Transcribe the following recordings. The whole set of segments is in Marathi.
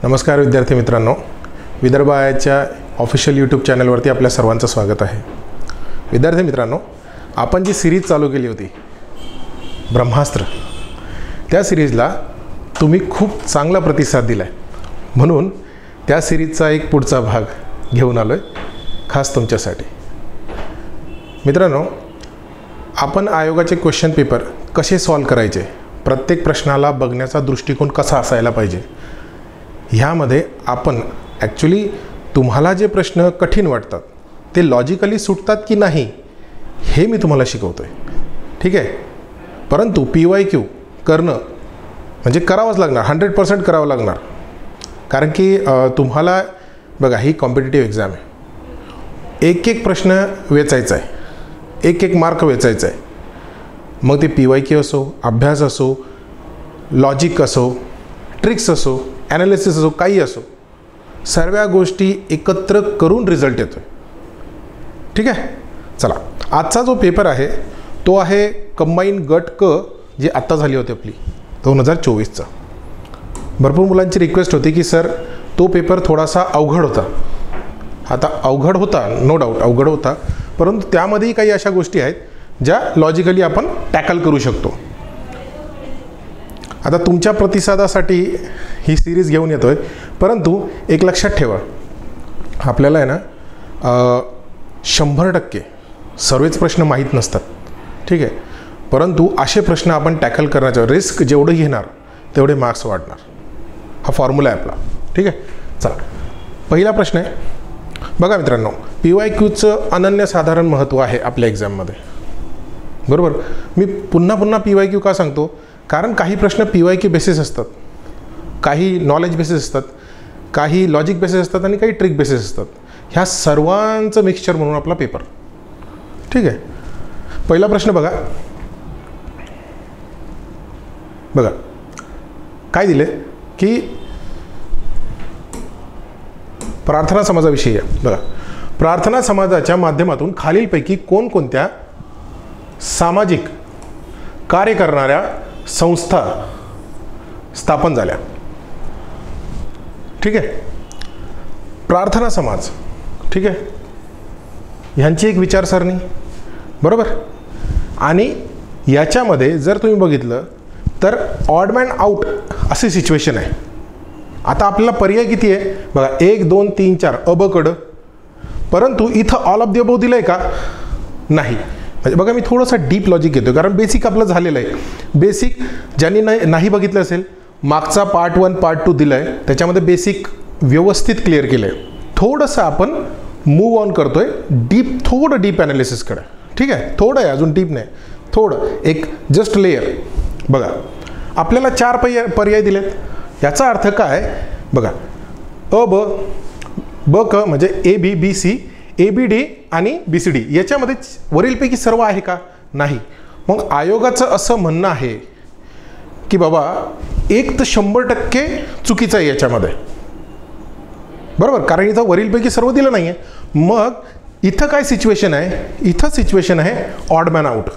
नमस्कार विद्यार्थी मित्रांनो, विदर्भ आयच्या ऑफिशियल यूट्यूब चॅनलवरती आपल्या सर्वांचं स्वागत आहे। विद्यार्थी मित्रांनो, आपण जी सिरीज चालू केली होती ब्रह्मास्त्र, त्या सिरीजला तुम्ही खूप चांगला प्रतिसाद दिला आहे, म्हणून त्या सिरीजचा एक पुढचा भाग घेऊन आलो आहे खास तुमच्यासाठी। मित्रांनो, आपण आयोगाचे क्वेश्चन पेपर कसे सॉल्व करायचे, प्रत्येक प्रश्नाला बघण्याचा दृष्टिकोन कसा असायला पाहिजे, ह्यामध्ये आपण ॲक्च्युली तुम्हाला जे प्रश्न कठीण वाटतात ते लॉजिकली सुटतात की नाही हे मी तुम्हाला शिकवतो आहे, ठीक आहे। परंतु PYQ करणं म्हणजे करावंच लागणार, 100% करावं लागणार, कारण की तुम्हाला बघा ही कॉम्पिटिटिव्ह एक्झाम आहे, एक एक प्रश्न वेचायचा आहे, एक एक मार्क वेचायचा आहे। मग ते PYQ असो, अभ्यास असो, लॉजिक असो, ट्रिक्स असो, ॲनालिसिस असो, काही असो, सर्व गोष्टी एकत्र करून रिझल्ट येतो आहे, ठीक आहे। चला, आजचा जो पेपर आहे तो आहे कंबाईन गट क, जी आत्ता झाली होती आपली 2024चा। भरपूर मुलांची रिक्वेस्ट होती की सर तो पेपर थोडासा अवघड होता। आता अवघड होता, नो डाऊट अवघड होता, परंतु त्यामध्येही काही अशा गोष्टी आहेत ज्या लॉजिकली आपण टॅकल करू शकतो। आता तुमच्या प्रतिसादासाठी ही सिरीज घेऊन येतो आहे, परंतु एक लक्षात ठेवा, आपल्याला आहे ना 100% सर्वच प्रश्न माहीत नसतात, ठीक आहे। परंतु असे प्रश्न आपण टॅकल करण्याचा रिस्क जेवढं घेणार तेवढे मार्क्स वाढणार, हा फॉर्म्युला आहे आपला, ठीक आहे। चला, पहिला प्रश्न आहे बघा मित्रांनो, PYQचं अनन्यसाधारण महत्त्व आहे आपल्या एक्झाममध्ये, बरोबर। मी पुन्हा पुन्हा PYQ का सांगतो, कारण काही प्रश्न PYQ बेसिस असतात, काही नॉलेज बेसिस असतात, काही लॉजिक बेसिस असतात आणि काही ट्रिक बेसिस असतात। ह्या सर्वांचं मिक्सचर म्हणून आपला पेपर, ठीक आहे। पहिला प्रश्न बघा बघा काय दिले की प्रार्थना समाजाविषयी आहे। बघा, प्रार्थना समाजाच्या माध्यमातून खालीलपैकी कोणकोणत्या सामाजिक कार्य करणाऱ्या संस्था स्थापन झाल्या, ठीक आहे। प्रार्थना समाज, ठीक आहे, ह्यांची एक विचारसरणी, बरोबर। आणि याच्यामध्ये जर तुम्ही बघितलं तर ऑड मॅन आउट अशी सिच्युएशन आहे। आता आपल्याला पर्याय किती आहे बघा, 1 2 3 4 अबकडं, परंतु इथं ऑल ऑफ द अबोव दिलं आहे का, नाही। म्हणजे बघा, मी थोडंसं डीप लॉजिक घेतो, कारण बेसिक आपलं झालेलं आहे। बेसिक ज्यांनी नाही बघितलं असेल, मागचा पार्ट 1 पार्ट 2 दिला आहे, त्याच्यामध्ये बेसिक व्यवस्थित क्लिअर केलं आहे। थोडंसं आपण मूव ऑन करतो आहे डीप, थोडं डीप ॲनालिसिसकडे, ठीक आहे। थोडं आहे, अजून डीप नाही, थोडं एक जस्ट लेयर। बघा, आपल्याला 4 पर्याय दिलेत, याचा अर्थ काय बघा, अ ब क म्हणजे AB BC ABD आणि BCD, याच्यामध्ये वरीलपैकी सर्व आहे का, नाही। मग आयोगाचं असं म्हणणं आहे की बाबा एक तर 100% चुकीचं आहे याच्यामध्ये, बरोबर, कारण इथं वरीलपैकी सर्व दिलं नाही आहे। मग इथं काय सिच्युएशन आहे, इथं सिच्युएशन आहे ऑड मॅन आउट,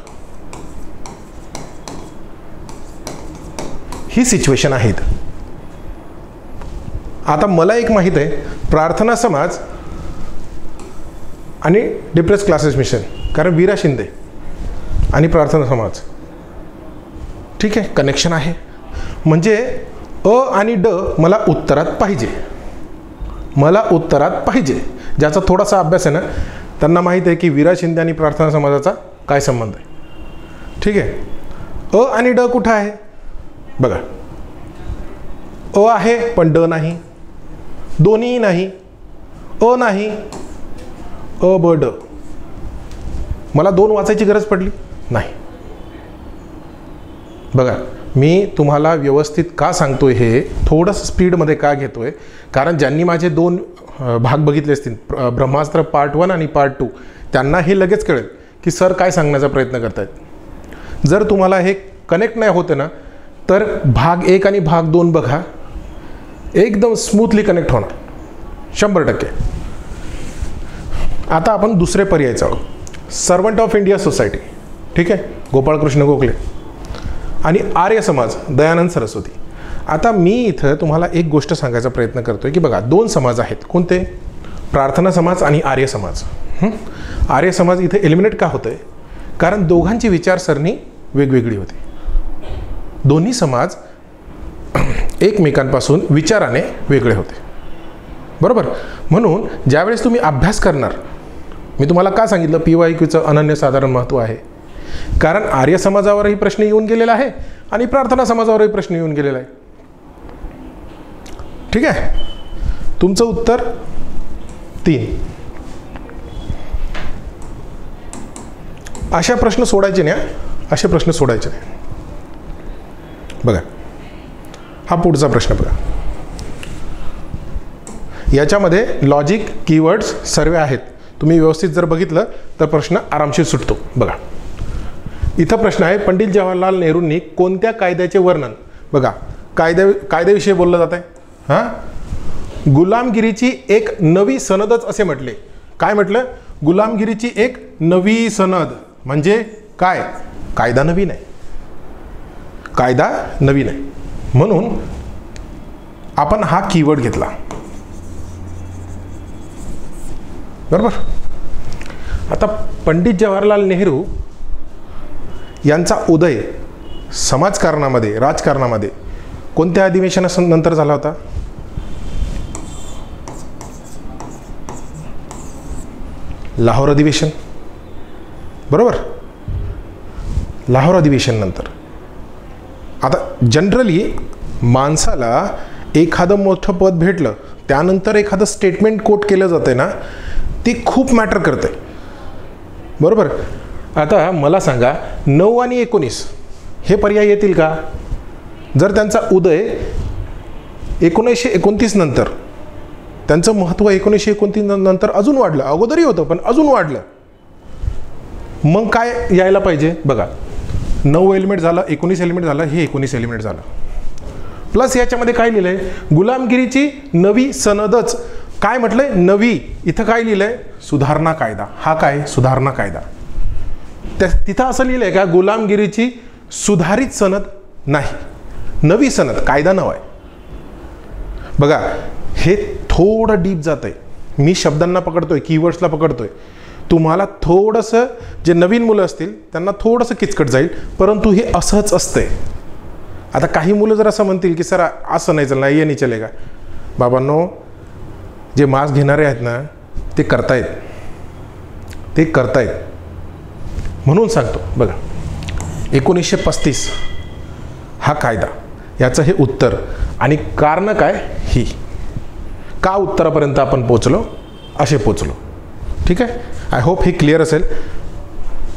ही सिच्युएशन आहे इथं। आता मला एक माहीत आहे, प्रार्थना समाज आणि डिप्रेस क्लासेस मिशन, कारण वीरा शिंदे आणि प्रार्थना समाज, ठीक आहे, कनेक्शन आहे। म्हणजे अ आणि ड मला उत्तरात पाहिजे, मला उत्तरात पाहिजे। ज्याचा थोडासा अभ्यास आहे ना, त्यांना माहीत आहे की वीरा शिंदे आणि प्रार्थना समाजाचा काय संबंध आहे, ठीक आहे। अ आणि ड कुठं आहे बघा, अ आहे पण ड नाही, दोन्ही नाही, अ नाही, अ ब ड। मला 2 वाचायची गरज पडली नाही। बघा, मी तुम्हाला व्यवस्थित का सांगतोय, हे थोडंसं स्पीडमध्ये का घेतोय, कारण ज्यांनी माझे 2 भाग बघितले असतील, ब्रह्मास्त्र पार्ट 1 आणि पार्ट 2, त्यांना हे लगेच कळेल की सर काय सांगण्याचा प्रयत्न करतायत। जर तुम्हाला हे कनेक्ट नाही होते ना, तर भाग 1 आणि भाग 2 बघा, एकदम स्मूथली कनेक्ट होणार 100%। आता आपण दुसरे पर्याय चालू, सर्वंट ऑफ इंडिया सोसायटी, ठीक आहे, गोपाळकृष्ण गोखले आणि आर्य समाज दयानंद सरस्वती। आता मी इथं तुम्हाला एक गोष्ट सांगायचा प्रयत्न करतोय की बघा, दोन समाज आहेत. कोणते? प्रार्थना समाज आणि आर्य समाज. आर्य समाज इथे एलिमिनेट का होतंय? कारण दोघांची विचारसरणी वेगवेगळी होती. दोन्ही समाज एकमेकांपासून विचाराने वेगळे होते, बरोबर. म्हणून ज्यावेळेस तुम्ही अभ्यास करणार, मी तुम्हाला का सांगितलं PYQचं अनन्यसाधारण महत्त्व आहे? कारण आर्य समाजावरही प्रश्न येऊन गेलेला आहे आणि प्रार्थना समाजावरही प्रश्न येऊन गेलेला आहे. ठीक आहे, तुमचं उत्तर 3. अशा प्रश्न सोडायचे नाही, असे प्रश्न सोडायचे नाही. बघा, हा पुढचा प्रश्न बघा. याच्यामध्ये लॉजिक, कीवर्ड्स सर्व आहेत. तुम्ही व्यवस्थित जर बघितलं तर प्रश्न आरामशीर सुटतो. बघा, इथं प्रश्न आहे, पंडित जवाहरलाल नेहरूंनी कोणत्या कायद्याचे वर्णन, बघा कायद्याविषयी बोललं जात आहे. गुलामगिरीची एक नवी सनदच असे म्हटले. काय म्हटलं? गुलामगिरीची एक नवी सनद. म्हणजे काय? कायदा नवीन आहे, कायदा नवीन आहे. म्हणून आपण हा कीवर्ड घेतला, बरोबर. आता पंडित जवाहरलाल नेहरू यांचा उदय समाजकारणामध्ये, राजकारणामध्ये कोणत्या अधिवेशनानंतर झाला होता? लाहोर अधिवेशन, बरोबर. लाहोर अधिवेशन नंतर. आता जनरली माणसाला एखादं मोठं पद भेटलं त्यानंतर एखादं स्टेटमेंट कोट केलं जातंय ना, ते खूप मॅटर करते, बरोबर. आता मला सांगा, 9 आणि 19 हे पर्याय येतील का? जर त्यांचा उदय 1929 नंतर, त्यांचं महत्त्व 1929 नंतर अजून वाढलं, अगोदरही होतं पण अजून वाढलं, मग काय यायला पाहिजे? बघा, 9 एलिमेंट झालं, 19 एलिमेंट झालं, हे 19 एलिमेंट झालं. प्लस याच्यामध्ये काय लिहिलंय? गुलामगिरीची नवी सनदच. काय म्हटलंय? नवी. इथं काय लिहिलंय? सुधारणा कायदा. हा काय? सुधारणा कायदा. तिथं असं लिहिलंय का गुलामगिरीची सुधारित सनद? नाही, नवी सनद. कायदा नवा आहे. बघा, हे थोडं डीप जात आहे. मी शब्दांना पकडतोय, कीवर्ड्सला पकडतोय. तुम्हाला थोडंसं, जे नवीन मुलं असतील त्यांना थोडंसं किचकट जाईल, परंतु हे असंच असतंय. आता काही मुलं जर असं म्हणतील की सर असं नाही चालणार, ये नाही चलेगा. बाबांनो, जे मार्क्स घेणारे आहेत ना, ते करतायत, ते करतायत. म्हणून सांगतो बघा, 1935 हा कायदा, याचं हे उत्तर. आणि कारण काय? ही का उत्तरापर्यंत आपण पोचलो, असे पोचलो. ठीक आहे, आय होप हे क्लिअर असेल.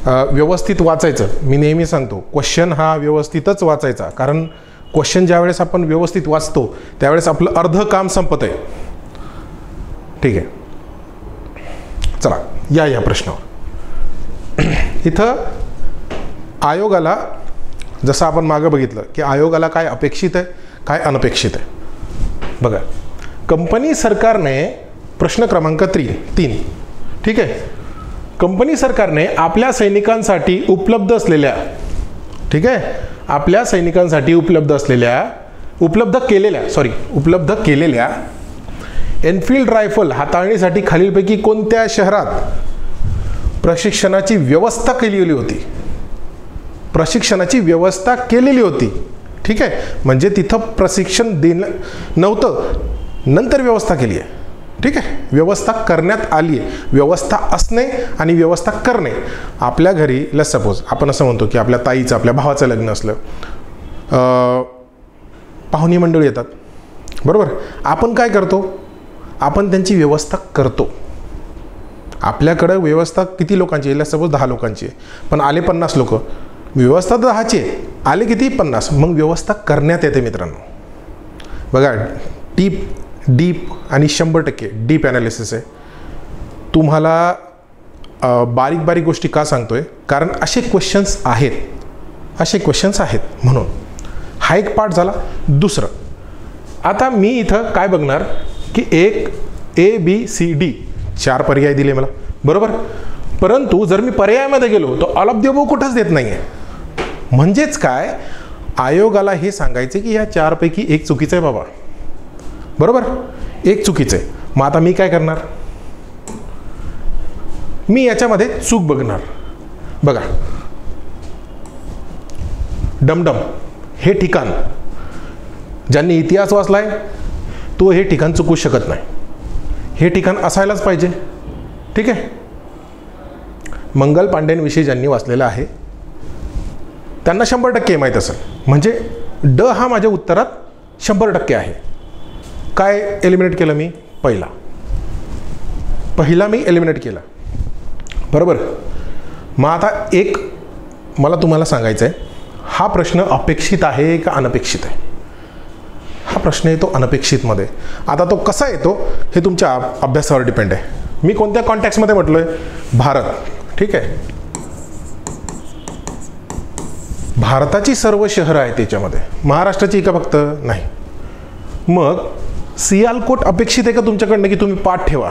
व्यवस्थित वाचायचं. मी नेहमी सांगतो, क्वेश्चन हा व्यवस्थितच वाचायचा. कारण क्वेश्चन ज्यावेळेस आपण व्यवस्थित वाचतो त्यावेळेस आपलं अर्ध काम संपत आहे. ठीक आहे, चला या प्रश्नावर. इथं आयोगाला, जसं आपण मागं बघितलं की आयोगाला काय अपेक्षित आहे, काय अनपेक्षित आहे. बघा, कंपनी सरकारने, प्रश्न क्रमांक 3. ठीक आहे, कंपनी सरकारने आपल्या सैनिकांसाठी उपलब्ध असलेल्या, ठीक आहे, आपल्या सैनिकांसाठी उपलब्ध केलेल्या एनफिल्ड रायफल हाताळणीसाठी खालीलपैकी कोणत्या शहरात प्रशिक्षणाची व्यवस्था केलेली होती? प्रशिक्षणाची व्यवस्था केलेली होती. ठीक आहे, म्हणजे तिथं प्रशिक्षण देणं नव्हतं, नंतर व्यवस्था केली आहे. ठीक आहे, व्यवस्था करण्यात आली आहे. व्यवस्था असणे आणि व्यवस्था करणे. आपल्या घरी लेट्स सपोज आपण असं म्हणतो की आपल्या ताईचं, आपल्या भावाचं लग्न असलं, पाहुणी मंडळी येतात, बरोबर. आपण काय करतो? आपण त्यांची व्यवस्था करतो. आपल्याकडं व्यवस्था किती लोकांची आहे? लेट्स सपोज 10 लोकांची आहे, पण आले 50 लोक. व्यवस्था 10ची आहे, आले किती? 50. मग व्यवस्था करण्यात येते मित्रांनो. बघा, डीप आणि 100% डीप ॲनालिसिस आहे. तुम्हाला बारीक बारीक गोष्टी का सांगतोय? कारण असे क्वेश्चन्स आहेत, म्हणून हा एक पार्ट झाला. दुसरं, आता मी इथं काय बघणार की एक ABCD 4 पर्याय दिले मला, बरोबर. परंतु जर मी पर्यायामध्ये गेलो तर ऑल ऑफ द अबोव कुठंच देत नाही आहे. म्हणजेच काय, आयोगाला हे सांगायचे की या 4 पैकी एक चुकीचं आहे बाबा, बरोबर, एक चुकीचं आहे. मग आता मी काय करणार, मी याच्यामध्ये चूक बघणार. बघा, डमडम हे ठिकाण, ज्यांनी इतिहास वाचलाय तो हे ठिकाण चुकू शकत नाही, हे ठिकाण असायलाच पाहिजे. ठीक आहे. मंगल पांडेंविषयी ज्यांनी वाचलेलं आहे त्यांना 100% माहीत असेल. म्हणजे ड हा माझ्या उत्तरात 100% आहे. काय एलिमिनेट केलं मी, पहिला मी एलिमिनेट केला, बरोबर. मग आता एक मला तुम्हाला सांगायचं आहे, हा प्रश्न अपेक्षित आहे का अनपेक्षित आहे. हा प्रश्न येतो अनपेक्षितमध्ये. आता तो कसा येतो हे तुमच्या अभ्यासावर डिपेंड आहे. मी कोणत्या कॉन्टॅक्समध्ये म्हटलोय, भारत. ठीक आहे, भारताची सर्व शहरं आहेत त्याच्यामध्ये, महाराष्ट्राची का फक्त नाही. मग सियालकोट अपेक्षित आहे का तुमच्याकडनं की तुम्ही पाठ ठेवा,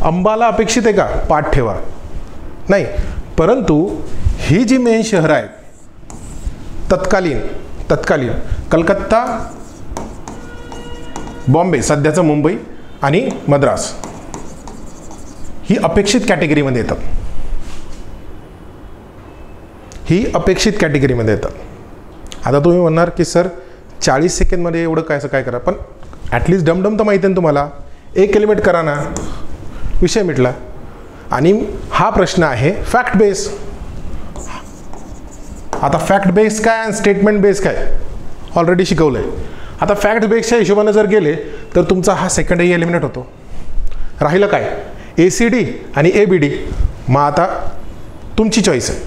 अंबाला अपेक्षित आहे का पाठ ठेवा, नाही. परंतु ही जी मेन शहरं आहेत तत्कालीन कलकत्ता, बॉम्बे सध्याचं मुंबई आणि मद्रास, ही अपेक्षित कॅटेगरीमध्ये येतात, ही अपेक्षित कॅटेगरीमध्ये येतात. आता तुम्ही म्हणणार की सर 40 सेकंडमध्ये एवढं काय करा, पण ॲटलिस्ट डमडम तर माहिती आहे ना तुम्हाला, एक एलिमेंट करा ना, विषय मिटला. आणि हा प्रश्न आहे फॅक्ट बेस. आता फॅक्ट बेस काय आणि स्टेटमेंट बेस काय ऑलरेडी शिकवलं आहे. आता फॅक्ट बेसच्या हिशोबाने जर गेले तर तुमचा हा सेकंडही एलिमिनेट होतो. राहिलं काय, ACD आणि ABD. मग आता तुमची चॉईस आहे,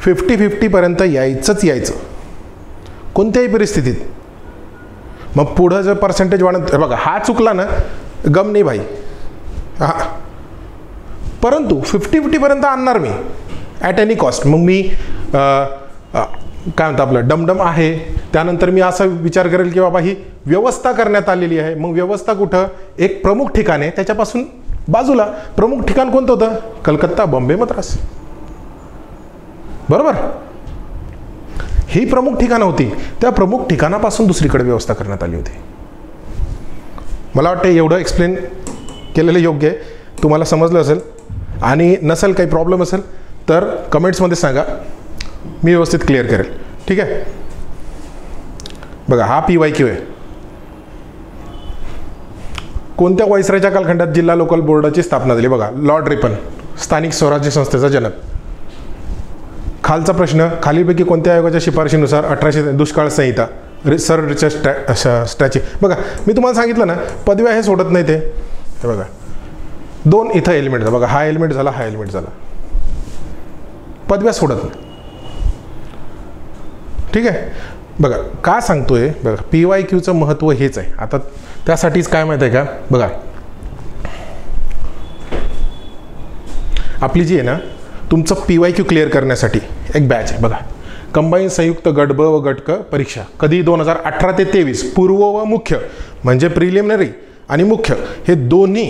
50-50पर्यंत यायचं कोणत्याही परिस्थितीत. मग पुढं जर पर्सेंटेज वाढत, बघा हा चुकला ना, गम नाही भाई, हां, परंतु 50-50पर्यंत आणणार मी ॲट एनी कॉस्ट. मग मी काय म्हणतो आपलं डमडम आहे, त्यानंतर मी असा विचार करेल की बाबा ही व्यवस्था करण्यात आलेली आहे. मग व्यवस्था कुठं, एक प्रमुख ठिकाण आहे, त्याच्यापासून बाजूला प्रमुख ठिकाण कोणतं होतं, कलकत्ता, बॉम्बे, मद्रास, बरोबर. ही प्रमुख ठिकाणं होती, त्या प्रमुख ठिकाणापासून दुसरीकडे व्यवस्था करण्यात आली होती. मला वाटतं एवढं एक्सप्लेन केलेलं योग्य आहे, तुम्हाला समजलं असेल. आणि नसेल काही प्रॉब्लेम असेल तर कमेंट्समध्ये सांगा, मी व्यवस्थित क्लिअर करेल. ठीक आहे. बघा हा PYQ आहे. कोणत्या व्हाईसरायच्या कालखंडात जिल्हा लोकल बोर्डाची स्थापना झाली, बघा लॉर्ड रिपन, स्थानिक स्वराज्य संस्थेचा जनक. खालचा प्रश्न, खालीलपैकी कोणत्या आयोगाच्या शिफारशीनुसार 1800 दुष्काळ संहिता, सर रिचर्ड स्ट्रॅची. बघा मी तुम्हाला सांगितलं ना, पदव्या हे सोडत नाही ते. बघा 2 इथं एलिमेंट झाला, बघा हा एलिमेंट झाला, हा एलिमेंट झाला, पदव्या सोडत नाही. ठीक आहे. बघा का सांगतोय, बघा PYQचं महत्त्व हेच आहे. आता त्यासाठीच काय माहिती आहे का, बघा आपली जी आहे ना, तुमचं PYQ क्लिअर करण्यासाठी एक बॅच आहे. बघा कंबाईन संयुक्त गट ब व गट क परीक्षा कधी 2018 ते 23, पूर्व व मुख्य म्हणजे प्रिलिमिनरी आणि मुख्य हे दोन्ही.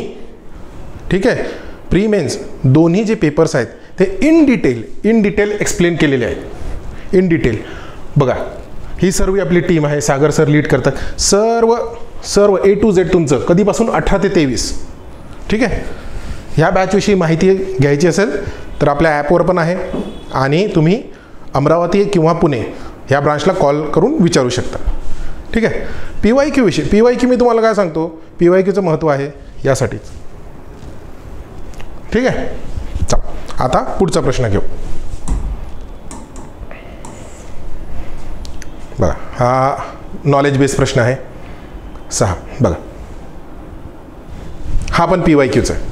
ठीक आहे, प्री मेन्स दोन्ही जे पेपर्स आहेत ते इन डिटेल एक्सप्लेन केलेले आहेत, इन डिटेल. बघा ही सर्व आपली टीम आहे, सागर सर लीड करतात, सर्व A to Z तुमचं कधीपासून 18 ते 23. ठीक आहे. ह्या बॅचविषयी माहिती घ्यायची असेल तर आपल्या ॲपवर पण आहे, आणि तुम्ही अमरावती किंवा पुणे ह्या ब्रांचला कॉल करून विचारू शकता. ठीक आहे. PYQ विषयी, PYQ मी तुम्हाला काय सांगतो, PYQचं महत्त्व आहे यासाठीच. ठीक आहे. चला आता पुढचा प्रश्न घेऊ. बघा हा नॉलेज बेस्ड प्रश्न आहे 6. बघा हा पण PYQचा आहे,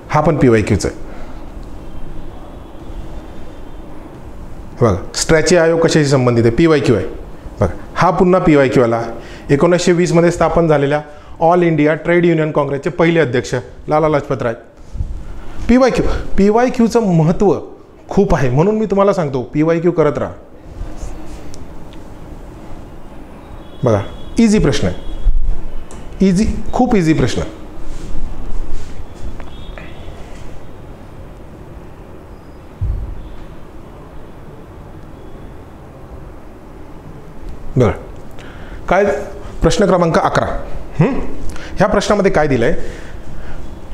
हा पण PYQचा आहे. बघा स्ट्रॅची आयोग कशाशी संबंधित आहे, PYQ आहे. बघा हा पुन्हा PYQ आला. 1920 मध्ये स्थापन झालेल्या ऑल इंडिया ट्रेड युनियन काँग्रेसचे पहिले अध्यक्ष लाला लजपत राय. PYQचं महत्त्व खूप आहे, म्हणून मी तुम्हाला सांगतो PYQ करत राहा. बघा इझी प्रश्न आहे, इझी, खूप इझी प्रश्न. काय प्रश्न क्रमांक 11. ह्या प्रश्नामध्ये काय दिलं आहे,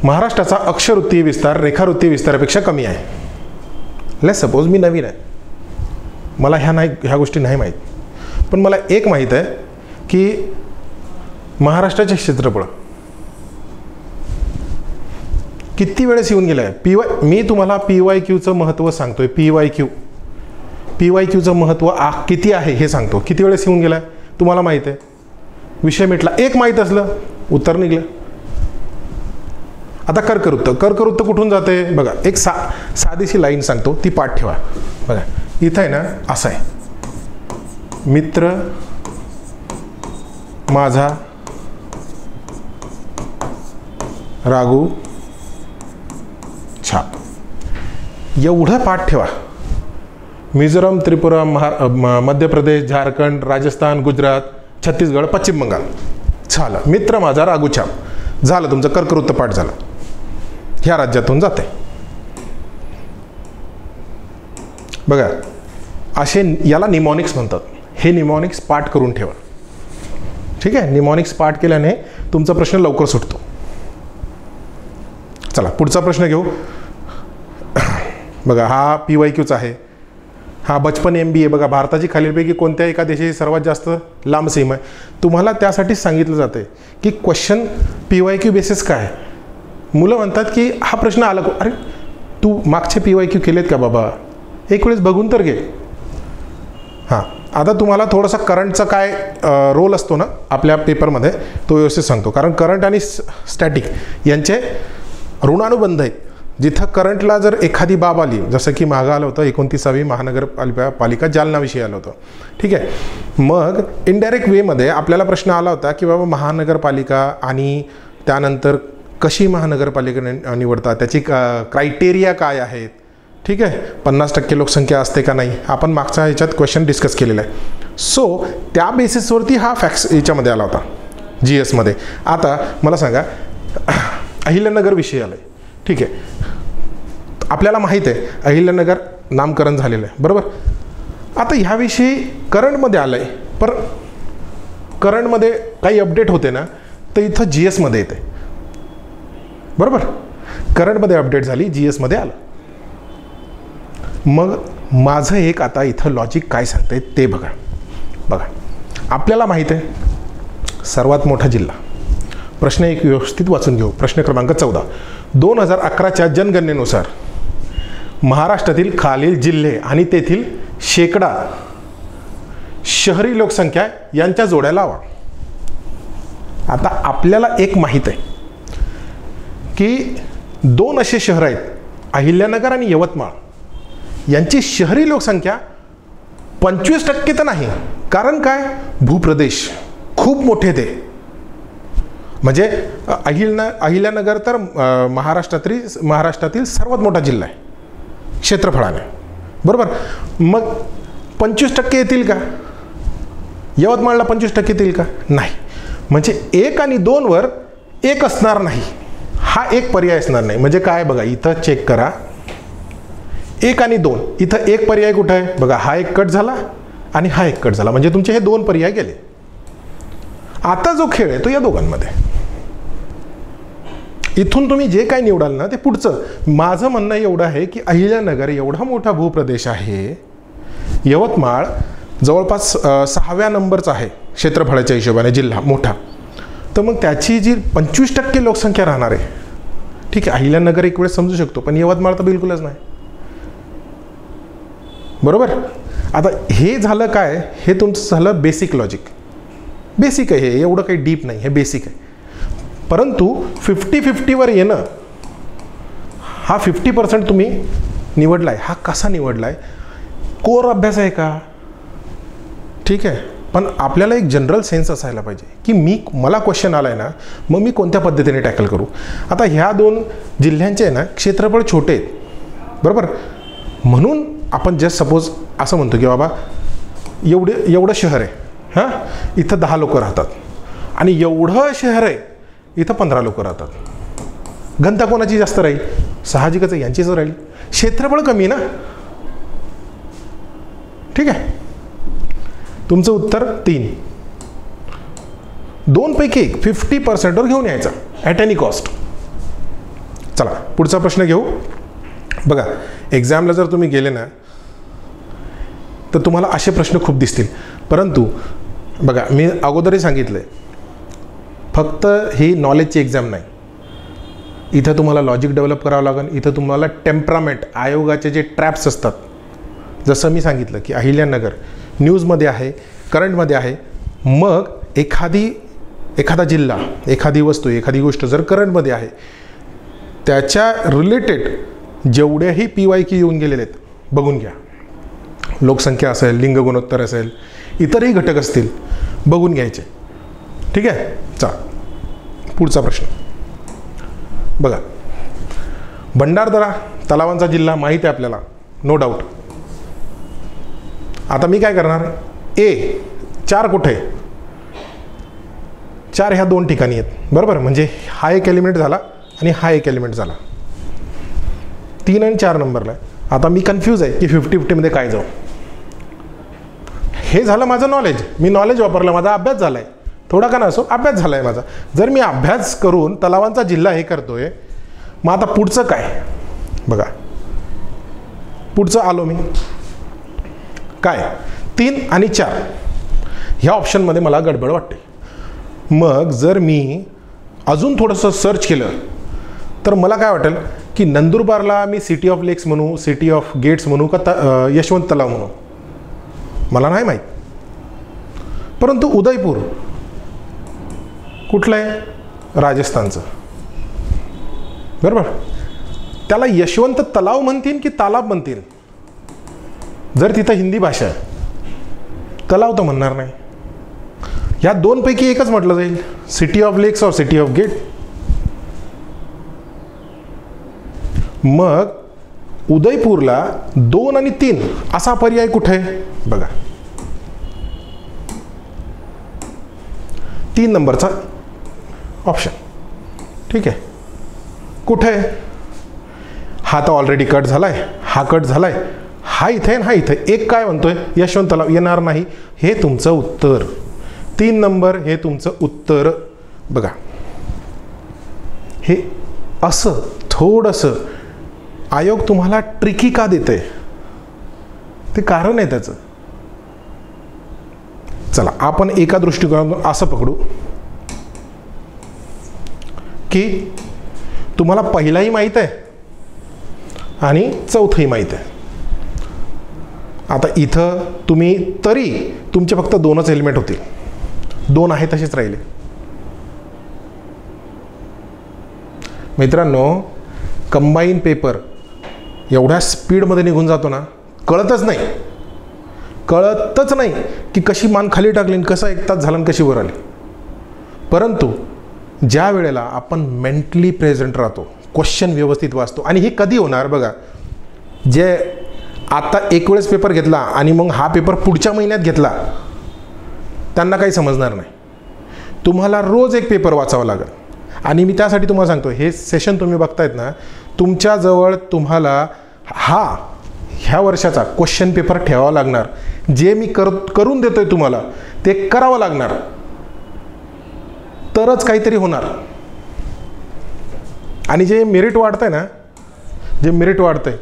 महाराष्ट्राचा अक्षरवृत्तीय विस्तार रेखावृत्तीय विस्तारापेक्षा कमी आहे. लेट्स सपोज मी नवीन आहे, मला ह्या गोष्टी नाही माहीत, पण मला एक माहीत आहे की महाराष्ट्राचे क्षेत्रफळ किती वेळेस येऊन गेलं आहे. मी तुम्हाला PYQचं महत्त्व सांगतोय. PYQचं महत्त्व किती आहे हे सांगतो. किती वेळेस येऊन गेला आहे तुम्हाला माहीत आहे. विषय मिटला. एक माहीत असलं उत्तर निघलं. आता कर्कवृत्त कुठून जाते बघा. एक साधीशी लाईन सांगतो, ती पाठ ठेवा. बघा इथं आहे ना, असं आहे, मित्र माझा राघू छाप. एवढं पाठ ठेवा. मिझोरम, त्रिपुरा, मध्य प्रदेश, झारखंड, राजस्थान, गुजरात, छत्तीसगड, पश्चिम बंगाल. झालं मित्र माझा राघू छाप. झालं तुमचं कर्कवृत्त पाठ झालं. ह्या राज्यातून जाते. बघा असे याला निमॉनिक्स म्हणतात. हे निमॉनिक्स पाठ करून ठेवा. ठीक आहे. निमॉनिक्स पाठ केल्याने तुमचा प्रश्न लवकर सुटतो. चला पुढचा प्रश्न घेऊ. बघा हा PYQचा आहे. हा बचपन MBA. बघा भारताची खालीलपैकी कोणत्या एका देशाची सर्वात जास्त लांब सीमा आहे. तुम्हाला त्यासाठी सांगितलं जाते की क्वेश्चन PYQ बेसिस काय. मुलं म्हणतात की हा प्रश्न आला, अरे तू मागचे PYQ केलेत का बाबा, एक वेळेस बघून तर घे. हां आता तुम्हाला थोडासा करंटचा काय रोल असतो ना आपल्या पेपरमध्ये, तो व्यवस्थित सांगतो. कारण करंट आणि स्टॅटिक यांचे ऋणानुबंध आहेत. जिथं करंटला जर एखादी बाब आली, जसं की मागं आलं होतं 29वी महानगरपालिका जालनाविषयी आलं होतं. ठीक आहे. मग इनडायरेक्ट वेमध्ये आपल्याला प्रश्न आला होता की बाबा महानगरपालिका आणि त्यानंतर कशी महानगरपालिका निवडतात, त्याची क्रायटेरिया काय आहेत. ठीक आहे. 50% लोकसंख्या असते का नाही, आपण मागच्या ह्याच्यात क्वेश्चन डिस्कस केलेला आहे. सो त्या बेसिसवरती हा फॅक्ट्स याच्यामध्ये आला होता GS मध्ये. आता मला सांगा अहिल्यानगर विषयी आलं आहे. ठीक आहे. आपल्याला माहीत आहे अहिल्यानगर नामकरण झालेलं आहे, बरोबर. आता ह्याविषयी करंटमध्ये आलं आहे, पण करंटमध्ये काही अपडेट होते ना, तर इथं GS मध्ये येते, बरोबर. करंटमध्ये अपडेट झाली, GS मध्ये आलं. मग माझं एक आता इथं लॉजिक काय सांगतंय ते बघा. आपल्याला माहीत आहे सर्वात मोठा जिल्हा. प्रश्न एक व्यवस्थित वाचून घेऊ. प्रश्न क्रमांक 14. 2011च्या जनगणनेनुसार महाराष्ट्रातील खालील जिल्हे आणि तेथील शेकडा शहरी लोकसंख्या यांच्या जोड्या लावा. आता आपल्याला एक माहीत आहे की 2 असे शहर आहेत, अहिल्यानगर आणि यवतमाळ. यांची शहरी लोकसंख्या 25% तर नाही. कारण काय, भूप्रदेश खूप मोठे ते. म्हणजे अहिल्यानगर तर महाराष्ट्रातील सर्वात मोठा जिल्हा आहे क्षेत्रफळाने, बरोबर. मग 25% येतील का यवतमाळला? 25% येतील का? नाही. म्हणजे 1 आणि 2 वर 1 असणार नाही, हा एक पर्याय असणार नाही. म्हणजे काय बघा इथं चेक करा, 1 आणि 2. इथं एक पर्याय कुठं आहे बघा, हा एक कट झाला आणि हा एक कट झाला. म्हणजे तुमचे हे 2 पर्याय गेले. आता जो खेळ आहे तो या दोघांमध्ये. इथून तुम्ही जे काय निवडाल ना ते पुढचं. माझं म्हणणं एवढं आहे की अहिल्यानगर एवढा मोठा भूप्रदेश आहे, यवतमाळ जवळपास 6व्या नंबरचा आहे क्षेत्रफळाच्या हिशोबाने जिल्हा मोठा. तर मग त्याची जी 25% लोकसंख्या राहणार आहे. ठीक आहे. अहिल्यानगर एक वेळेस समजू शकतो, पण यवतमाळ तर बिलकुलच नाही, बरोबर. आता हे झालं काय, हे तुमचं झालं बेसिक लॉजिक. बेसिक आहे हे, एवढं काही डीप नाही, हे बेसिक आहे. परंतु 50-50 वर येणं, हा 50% तुम्ही निवडलाय, हा कसा निवडलाय, कोर अभ्यास आहे का? ठीक आहे. पण आपल्याला एक जनरल सेन्स असायला पाहिजे की मला क्वेश्चन आलाय ना, मग मी कोणत्या पद्धतीने टॅकल करू. आता ह्या 2 जिल्ह्यांचे आहे ना क्षेत्रफळ छोटे आहेत, बरोबर. म्हणून आपण जस्ट सपोज असं म्हणतो की बाबा एवढं शहर आहे, हां, इथं 10 लोक राहतात, आणि एवढं शहर आहे इथं 15 लोक राहतात. घनता कोणाची जास्त राहील? साहजिकच आहे यांचीच राहील. क्षेत्रफळ कमी ना. ठीक आहे. तुमचं उत्तर 3. दोनपैकी एक 50%वर घेऊन यायचा ॲट एनी कॉस्ट. चला पुढचा प्रश्न घेऊ. बघा एक्झामला जर तुम्ही गेले ना तर तुम्हाला असे प्रश्न खूप दिसतील, परंतु बघा मी अगोदरही सांगितलं आहे, फक्त ही नॉलेजची एक्झाम नाही. इथं तुम्हाला लॉजिक डेव्हलप करावं लागेल. इथं तुम्हाला टेम्परामेंट, आयोगाचे जे ट्रॅप्स असतात, जसं मी सांगितलं की अहिल्यानगर न्यूजमध्ये आहे, करंटमध्ये आहे. मग एखादा जिल्हा, एखादी वस्तू, एखादी गोष्ट जर करंटमध्ये आहे, त्याच्या रिलेटेड जेवढेही PYQ येऊन गेलेले आहेत बघून घ्या. लोकसंख्या असेल, लिंग गुणोत्तर असेल, इतरही घटक असतील, बघून घ्यायचे. ठीक आहे. चला पुढचा प्रश्न बघा. भंडारदरा तलावांचा जिल्हा माहीत आहे आपल्याला, नो डाऊट. आता मी काय करणार, 4 कुठे, 4 ह्या 2 ठिकाणी आहेत बरोबर. म्हणजे हा एक एलिमेंट झाला आणि हा एक एलिमेंट झाला. 3 आणि 4 नंबरला आहे. आता मी कन्फ्यूज आहे की 50-50 काय जाऊ. हे झालं माझं नॉलेज, मी नॉलेज वापरलं, माझा अभ्यास झाला आहे, थोडा का नसो अभ्यास झाला आहे माझा. जर मी अभ्यास करून तलावांचा जिल्हा हे करतोय, मग आता पुढचं काय बघा. पुढचं आलो मी काय, 3 आणि 4 ह्या ऑप्शनमध्ये मला गडबड वाटते. मग जर मी अजून थोडंसं सर्च केलं तर मला काय वाटेल की नंदुरबारला मी सिटी ऑफ लेक्स म्हणू, सिटी ऑफ गेट्स म्हणू का यशवंत तलाव म्हणू, मला नाही माहीत. परंतु उदयपूर कुठलं आहे, राजस्थानचं बरोबर. त्याला यशवंत तलाव म्हणतील की तालाब म्हणतील. जर तिथं हिंदी भाषा आहे, तलाव तर म्हणणार नाही. ह्या 2 पैकी एकच म्हटलं जाईल, सिटी ऑफ लेक्स और सिटी ऑफ गेट. मग उदयपूरला 2 आणि 3 असा पर्याय कुठे बघा. 3 नंबरचा ऑप्शन. ठीक आहे. कुठे, हा तर ऑलरेडी कट झालाय, हा कट झालाय, हा इथे हा इथे. एक काय म्हणतोय, यशवंत तलाव येणार नाही. हे तुमचं उत्तर. 3 नंबर हे तुमचं उत्तर बघा. हे असं थोडंसं आयोग तुम्हाला ट्रिकी का देते, ते कारण आहे त्याचं. चला आपण एका दृष्टिकोनातून असं पकडू की तुम्हाला पहिलाही माहीत आहे आणि चौथंही माहीत आहे. आता इथं तुम्ही तरी तुमचे फक्त 2च एलिमेंट होतील, 2 आहे तसेच राहिले. मित्रांनो कंबाईन पेपर एवढ्या स्पीडमध्ये निघून जातो ना, कळतच नाही की कशी मान खाली टाकली, कसा 1 तास झाला, कशी वर आली. परंतु ज्या वेळेला आपण मेंटली प्रेझेंट राहतो, क्वेश्चन व्यवस्थित वाचतो, आणि हे कधी होणार बघा, जे आता एक वेळेस पेपर घेतला आणि मग हा पेपर पुढच्या महिन्यात घेतला, त्यांना काही समजणार नाही. तुम्हाला रोज एक पेपर वाचावा लागेल. आणि मी त्यासाठी तुम्हाला सांगतो, हे सेशन तुम्ही बघतायत ना, तुमच्याजवळ तुम्हाला ह्या वर्षाचा क्वेश्चन पेपर ठेवावा लागणार. जे मी करून देतोय तुम्हाला ते करावं लागणार, तरच काहीतरी होणार. आणि जे मेरिट वाढतंय ना, जे मेरिट वाढतंय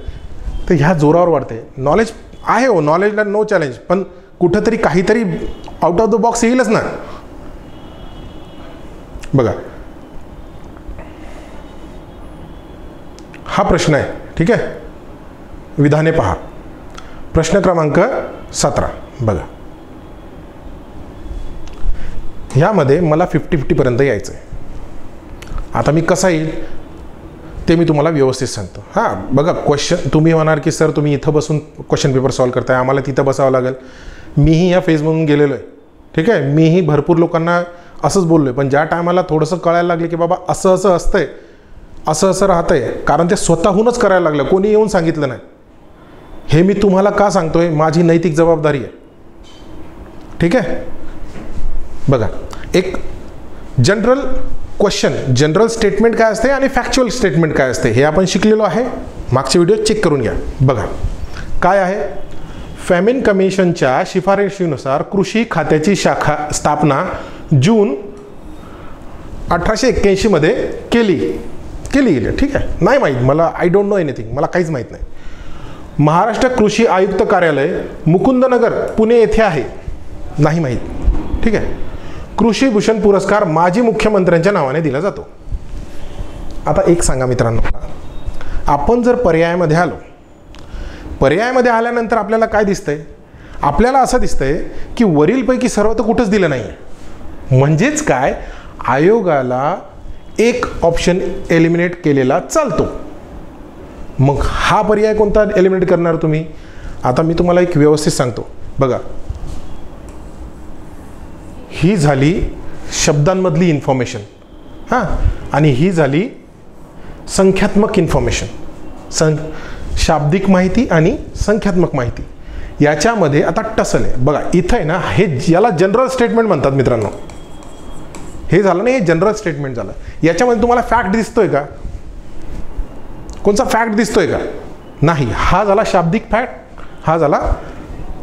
ते ह्या जोरावर वाढते. नॉलेज आहे हो, नॉलेजला नो चॅलेंज, पण कुठंतरी काहीतरी आउट ऑफ द बॉक्स येईलच ना. बघा हा प्रश्न आहे. ठीक आहे. विधाने पहा. प्रश्न क्रमांक 17 बघा. ह्यामध्ये मला 50-50 पर्यंत यायचं आहे. आता मी कसा येईल ते मी तुम्हाला व्यवस्थित सांगतो. हां बघा, क्वेश्चन तुम्ही म्हणाल की सर तुम्ही इथं बसून क्वेश्चन पेपर सॉल्व करताय, आम्हाला तिथं बसावं लागेल. मीही ह्या फेजमधून गेलेलो आहे. ठीक आहे. मीही भरपूर लोकांना असंच बोललो आहे, पण ज्या टायमाला थोडंसं कळायला लागले की बाबा असं असं असतंय, असं असं राहतंय, कारण ते स्वतःहूनच करायला लागलं, कोणी येऊन सांगितलं नाही. हे मी तुम्हाला का सांगतोय, माझी नैतिक जबाबदारी आहे. ठीक आहे. बघा, एक जनरल क्वेश्चन, जनरल स्टेटमेंट काय असते आणि फॅक्च्युअल स्टेटमेंट काय असते हे आपण शिकलेलो आहे. मागचे व्हिडिओ चेक करून घ्या. बघा काय आहे. फॅमिन कमिशनच्या शिफारशीनुसार कृषी खात्याची स्थापना जून 1881 मध्ये केली गेली, ठीक आहे. नाही माहीत मला, आय डोंट नो एनिथिंग, मला काहीच माहीत नाही. महाराष्ट्र कृषी आयुक्त कार्यालय मुकुंदनगर पुणे येथे आहे, नाही माहीत, ठीक आहे. कृषी भूषण पुरस्कार माजी मुख्यमंत्र्यांच्या नावाने दिला जातो. आता एक सांगा मित्रांनो, आपण जर पर्यायामध्ये आलो, पर्यायामध्ये आल्यानंतर आपल्याला काय दिसतंय? आपल्याला असं दिसतंय की वरीलपैकी सर्व तर कुठंच दिलं नाही. म्हणजेच काय, आयोगाला एक ऑप्शन एलिमिनेट केलेला चालतो. मग हा पर्याय कोणता एलिमिनेट करणार तुम्ही? आता मी तुम्हाला एक व्यवस्थित सांगतो बघा. ही झाली शब्दांमधली इन्फॉर्मेशन, हां, आणि ही झाली संख्यात्मक इन्फॉर्मेशन, शाब्दिक माहिती आणि संख्यात्मक माहिती. याच्यामध्ये आता टसल आहे बघा. इथं आहे ना, हे याला जनरल स्टेटमेंट म्हणतात मित्रांनो. हे झालं नाही, हे जनरल स्टेटमेंट झालं. याच्यामध्ये तुम्हाला फॅक्ट दिसतोय का? कोणता फॅक्ट दिसतोय का? नाही. हा झाला शाब्दिक फॅक्ट, हा झाला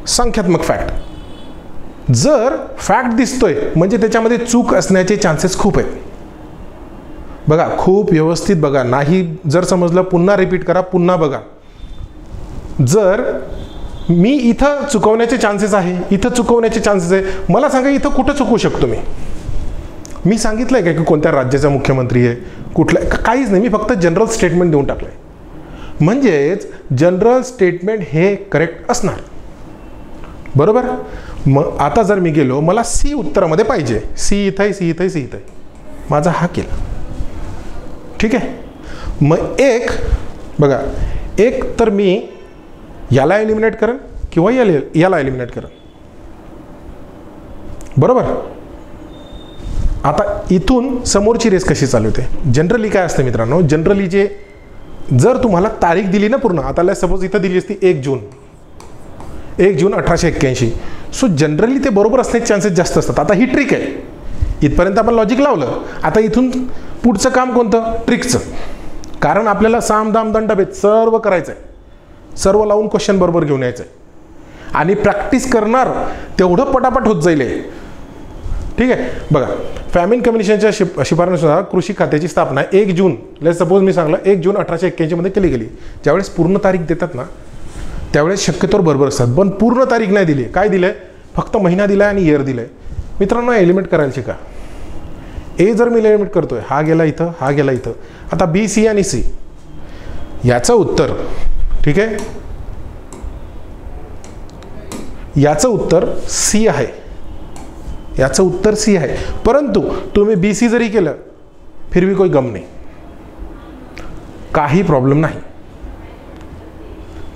संख्यात्मक फॅक्ट. जर फॅक्ट दिसतोय म्हणजे त्याच्यामध्ये चूक असण्याचे चान्सेस खूप आहेत. बघा, खूप व्यवस्थित बघा. नाही जर समजलं पुन्हा रिपीट करा, पुन्हा बघा. जर मी इथं चुकवण्याचे चान्सेस आहे, इथं चुकवण्याचे चान्सेस आहे, मला सांगा इथं कुठं चुकवू शकतो मी सांगितलंय का की कोणत्या राज्याचा मुख्यमंत्री आहे, कुठल्या, काहीच नाही. मी फक्त जनरल स्टेटमेंट देऊन टाकलंय. म्हणजेच जनरल स्टेटमेंट हे करेक्ट असणार, बरोबर. मग आता जर मी गेलो, मला सी उत्तरामध्ये पाहिजे, सी इथं आहे, सी इथं आहे, सी इथं आहे, माझा हा केला, ठीक आहे. मग एक बघा, एक तर मी याला एलिमिनेट करेन किंवा याला एलिमिनेट करेन, बरोबर. आता इथून समोरची रेस कशी चालू होते? जनरली काय असते मित्रांनो, जनरली जे जर तुम्हाला तारीख दिली ना पूर्ण, आता सपोज इथं दिली असती 1 जून 1881, सो जनरली ते बरोबर असण्याचे चान्सेस जास्त असतात. आता ही ट्रिक आहे, इथपर्यंत आपण लॉजिक लावलं. आता इथून पुढचं काम कोणतं? ट्रिकचं. कारण आपल्याला साम दाम दंडभेद सर्व करायचं आहे, सर्व लावून क्वेश्चन बरोबर घेऊन यायचं आहे. आणि प्रॅक्टिस करणार तेवढं पटापट होत जाईल, ठीक आहे. बघा, फॅमिन कमिशनच्या शिफारशीनुसार कृषी खात्याची स्थापना 1 जून, सपोज मी सांगलं 1 जून 1881 मध्ये केली गेली. ज्यावेळेस पूर्ण तारीख देतात ना, त्यावेळेस शक्यतोवर बरोबर असतात. पण पूर्ण तारीख नाही दिली, काय दिलंय? फक्त महिना दिलाय आणि इयर दिलंय. मित्रांनो, एलिमिनेट करायला शिका. ए जर मी एलिमिनेट करतोय, हा गेला इथं, हा गेला इथं. आता बी, सी आणि सी, याचं उत्तर, ठीक आहे, याचं उत्तर सी आहे, याचं उत्तर सी आहे. परंतु तुम्ही बी सी जरी केलं फिर भी कोई गम नाही, काही प्रॉब्लेम नाही.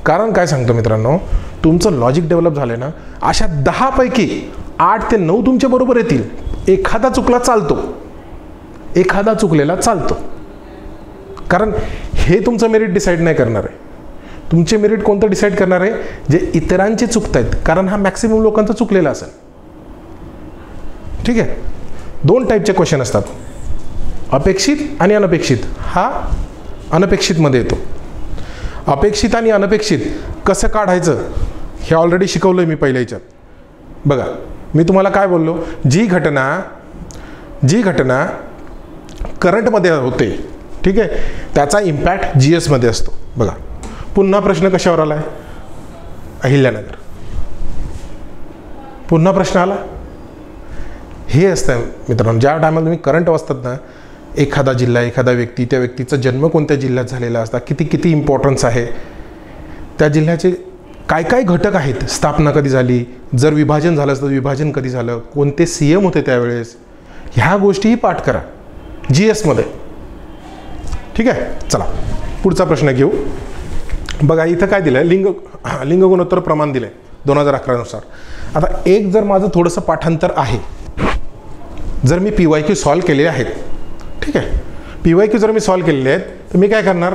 कारण काय सांगतो मित्रांनो, तुमचं लॉजिक डेव्हलप झालंय ना, अशा 10 पैकी 8 ते 9 तुमच्या बरोबर येतील. एखादा चुकला चालतो, एखादा चुकलेला चालतो. कारण हे तुमचं मेरिट डिसाईड नाही करणार आहे. तुमचे मेरिट कोणतं डिसाईड करणार आहे? जे इतरांचे चुकत आहेत. कारण हा मॅक्सिमम लोकांचा चुकलेला असेल, ठीक आहे. 2 टाईपचे क्वेश्चन असतात, अपेक्षित आणि अनपेक्षित. हा अनपेक्षितमध्ये येतो. अपेक्षित आणि अनपेक्षित कसं काढायचं हे ऑलरेडी शिकवलं मी पहिल्या ह्याच्यात. बघा, मी तुम्हाला काय बोललो, जी घटना करंटमध्ये होते, ठीक आहे, त्याचा इम्पॅक्ट GS मध्ये असतो. बघा, पुन्हा प्रश्न कशावर आला आहे? अहिल्यानगर. पुन्हा प्रश्न आला. हे असतं मित्रांनो, ज्या टायमाला तुम्ही करंट वाचतात ना, एखादा जिल्हा, एखादा व्यक्ती, त्या व्यक्तीचा जन्म कोणत्या जिल्ह्यात झालेला असता, किती इम्पॉर्टन्स आहे, त्या जिल्ह्याचे काय काय घटक आहेत, स्थापना कधी झाली, जर विभाजन झालं असतं विभाजन कधी झालं, कोणते CM होते त्यावेळेस, ह्या गोष्टीही पाठ करा GS मध्ये, ठीक आहे. चला पुढचा प्रश्न घेऊ. बघा, इथं काय दिलं आहे? लिंग गुणोत्तर प्रमाण दिलं आहे 2011 नुसार. आता एक जर माझं थोडंसं पाठांतर आहे, जर मी PYQ सॉल्व केलेले आहेत, ठीक आहे, PYQ जर मी सॉल्व केलेले आहेत, तर मी काय करणार?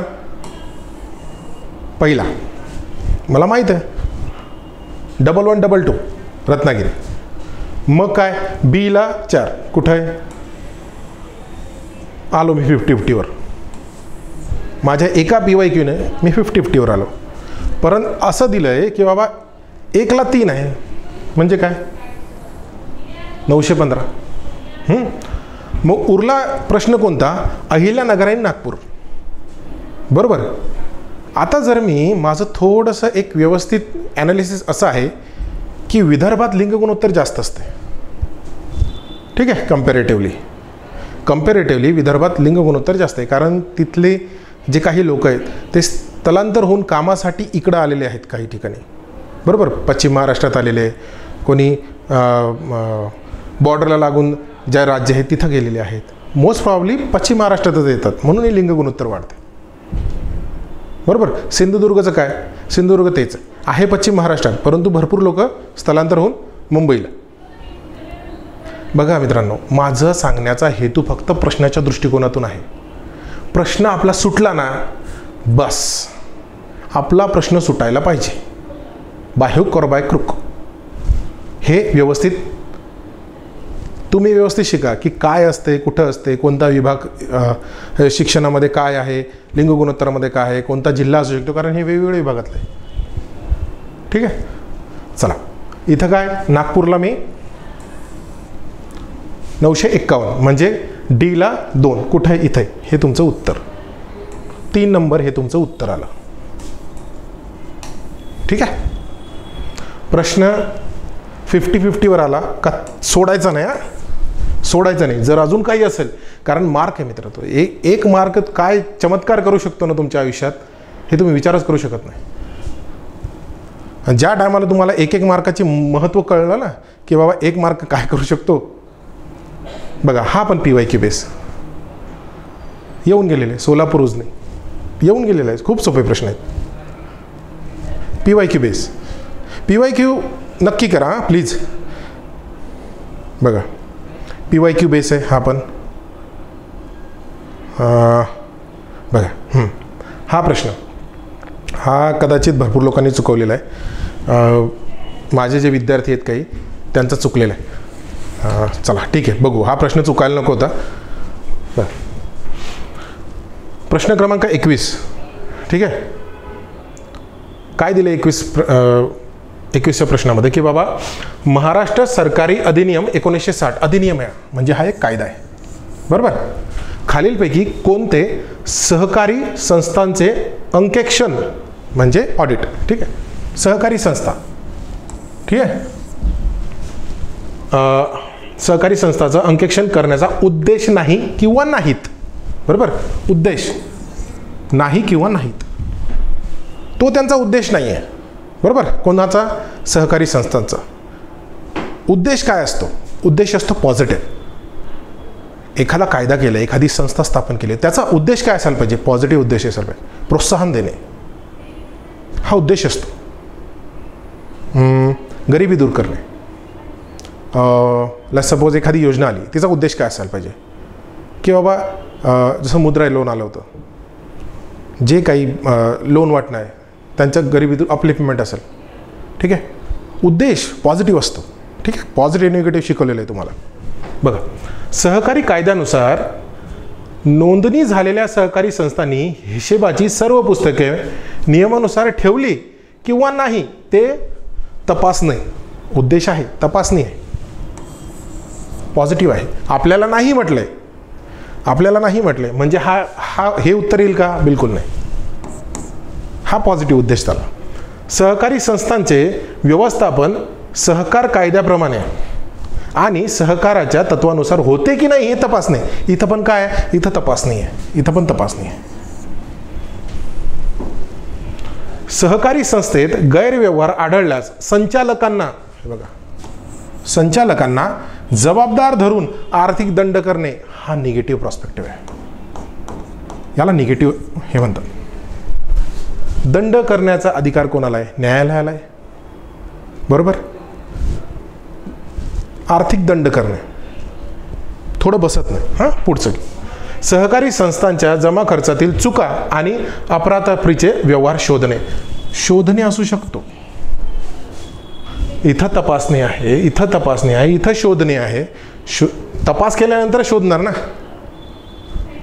पहिला मला माहीत आहे 1112 रत्नागिरी. मग काय, बीला 4 कुठं आहे? आलो मी 50-50वर. माझ्या एका PYQने मी 50-50वर आलो. परंतु असं दिलं आहे की बाबा 1ला 3 आहे, म्हणजे काय? 915. मग उरला प्रश्न कोणता? अहिल्यानगर आणि नागपूर. बरोबर. आता जर मी माझं थोडंसं एक व्यवस्थित ॲनालिसिस असं आहे की विदर्भात लिंग गुणोत्तर जास्त असते. ठीक आहे. कम्पॅरेटिव्हली विदर्भात लिंग गुणोत्तर जास्त आहे, कारण तिथले जे काही लोक आहेत ते स्थलांतर होऊन कामासाठी इकडं आलेले आहेत काही ठिकाणी. बरोबर. पश्चिम महाराष्ट्रात आलेले, कोणी बॉर्डरला लागून ज्या राज्य आहेत तिथं गेलेले आहेत. मोस्ट प्रॉब्ली पश्चिम महाराष्ट्रातच येतात, म्हणून हे लिंग गुणोत्तर वाढते. बरोबर. सिंधुदुर्गचं काय? सिंधुदुर्ग तेच आहे पश्चिम महाराष्ट्रात, परंतु भरपूर लोक स्थलांतर होऊन मुंबईला. बघा मित्रांनो, माझं सांगण्याचा हेतू फक्त प्रश्नाच्या दृष्टिकोनातून आहे. प्रश्न आपला सुटला ना बस, आपला प्रश्न सुटायला पाहिजे. बाय हुक और बाय क्रुक. हे व्यवस्थित तुम्ही व्यवस्थित शिका की काय असते, कुठं असते, कोणता विभाग शिक्षणामध्ये काय आहे, लिंग गुणोत्तरामध्ये काय आहे, कोणता जिल्हा असू शकतो, कारण हे वेगवेगळ्या विभागातले. ठीक आहे. चला, इथं काय नागपूरला मी 951 म्हणजे डीला 2 कुठं आहे? इथे. हे तुमचं उत्तर. 3 नंबर हे तुमचं उत्तर आलं. ठीक आहे. प्रश्न 50-50वर आला का सोडायचा नाही. सोडायचा नाही. जर अजून काही असेल, कारण मार्क आहे मित्र, तो एक मार्क काय चमत्कार करू शकतो ना तुमच्या आयुष्यात, हे तुम्ही विचारच करू शकत नाही. ज्या टायमाला तुम्हाला एक मार्काचे महत्त्व कळलं ना की बाबा 1 मार्क काय करू शकतो. बघा, हा पण PYQ बेस येऊन गेलेले, सोलापूर उजनी येऊन गेलेला आहे. खूप सोपे प्रश्न आहेत. PYQ base. PYQ नक्की करा प्लीज. बघा, PYQ बेस आहे हा पण. बघा, हा प्रश्न हा कदाचित भरपूर लोकांनी चुकवलेला आहे. माझे जे विद्यार्थी आहेत काही, त्यांचा चुकलेला आहे. चला ठीक आहे, बघू. हा प्रश्न चुकायला नको होता. बरं, प्रश्न क्रमांक 21. ठीक आहे. काय दिलं 21व्या प्रश्नामध्ये की बाबा महाराष्ट्र सरकारी अधिनियम 1960 अधिनियम आहे, म्हणजे हा एक कायदा आहे. बरोबर. खालीलपैकी कोणते सहकारी संस्थांचे अंकेक्षण म्हणजे ऑडिट. ठीक आहे. सहकारी संस्था. ठीक आहे. सहकारी संस्थाचं अंकेक्षण करण्याचा उद्देश नाही किंवा नाहीत. बरोबर. उद्देश नाही किंवा नाहीत, तो त्यांचा उद्देश नाही आहे. बरोबर. कोणाचा? सहकारी संस्थांचा. उद्देश काय असतो? उद्देश असतो पॉझिटिव्ह. एखादा कायदा केला, एखादी संस्था स्थापन केली, त्याचा उद्देश काय असायला पाहिजे? पॉझिटिव्ह उद्देश असायला पाहिजे. प्रोत्साहन देणे हा उद्देश असतो. गरिबी दूर करणे. सपोज एखादी योजना आली, तिचा उद्देश काय असायला पाहिजे? की बाबा जसं मुद्रा लोन आलं होतं, जे काही लोन वाटणं आहे त्यांच्या गरिबीतून अपलिफ्टमेंट असेल. ठीक आहे. उद्देश पॉझिटिव्ह असतो. ठीक आहे. पॉझिटिव्ह निगेटिव्ह शिकवलेलं आहे तुम्हाला. बघा, सहकारी कायद्यानुसार नोंदणी झालेल्या सहकारी संस्थांनी हिशेबाची सर्व पुस्तके नियमानुसार ठेवली किंवा नाही ते तपासणे. उद्देश आहे, तपासणी आहे, पॉझिटिव्ह आहे. आपल्याला नाही म्हटलंय, म्हणजे हे उत्तर येईल का? बिलकुल नाही. हा पॉझिटिव्ह उद्देश झाला. सहकारी संस्थांचे व्यवस्थापन सहकार कायद्याप्रमाणे आणि सहकाराच्या तत्वानुसार होते की नाही हे तपासणे. इथं पण काय? इथं तपासणी आहे. इथं पण तपासणी आहे. सहकारी संस्थेत गैरव्यवहार आढळल्यास संचालकांना जबाबदार धरून आर्थिक दंड करणे हा निगेटिव्ह प्रॉस्पेक्टिव्ह आहे. याला निगेटिव्ह हे म्हणतात. दंड करण्याचा अधिकार कोणाला आहे? न्यायालयाला आहे. बरोबर. आर्थिक दंड करणे थोडं बसत नाही. हां, पुढचं. सहकारी संस्थांच्या जमा खर्चातील चुका आणि अफरातफरीचे व्यवहार शोधणे असू शकतो. इथं तपासणी आहे, इथं शोधणे आहे. तपास केल्यानंतर शोधणार ना.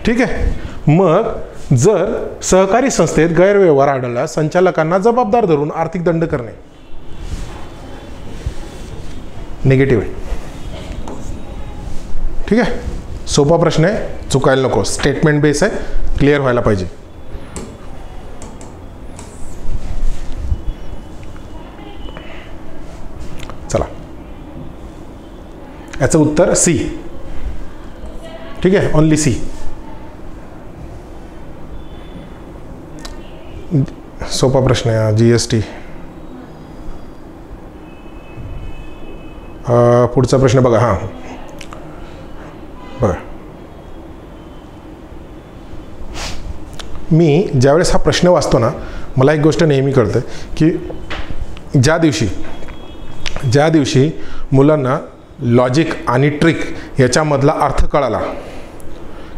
ठीक आहे. मग जर सहकारी संस्थेत गैरव्यवहार आढळला, संचालकांना जबाबदार धरून आर्थिक दंड करणे निगेटिव्ह आहे. ठीक आहे. सोपा प्रश्न आहे, चुकायला नको. स्टेटमेंट बेस आहे, क्लिअर व्हायला पाहिजे. चला, याचं उत्तर सी. ठीक आहे, ओनली सी. सोपा प्रश्न आहे. GST. पुढचा प्रश्न बघा. हां, बघा, मी ज्यावेळेस हा प्रश्न वाचतो ना, मला एक गोष्ट नेहमी कळते की ज्या दिवशी मुलांना लॉजिक आणि ट्रिक याच्यामधला अर्थ कळाला,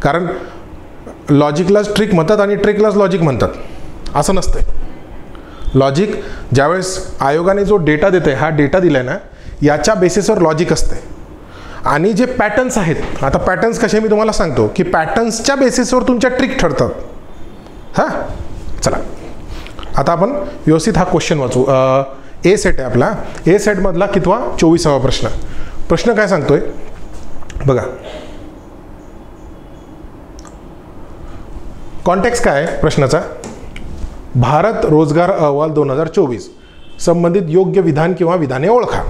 कारण लॉजिकलाच ट्रिक म्हणतात आणि ट्रिकलाच लॉजिक म्हणतात असं नसतं. लॉजिक ज्यावेळेस आयोगाने जो डेटा देते, हा डेटा दिला आहे ना, याच्या बेसिसवर लॉजिक असते. आणि जे पॅटर्न्स आहेत, आता पॅटर्न्स कसे मी तुम्हाला सांगतो की पॅटर्न्सच्या बेसिसवर तुमच्या ट्रिक ठरतात. हां, चला आता आपण व्यवस्थित हा क्वेश्चन वाचू. ए सेट आहे आपला. ए सेटमधला कितवा? 24वा प्रश्न. प्रश्न काय सांगतोय बघा. कॉन्टेक्स्ट काय आहे प्रश्नाचा? भारत रोजगार अहवाल 2024 संबंधित योग्य विधान किंवा विधाने ओळखा.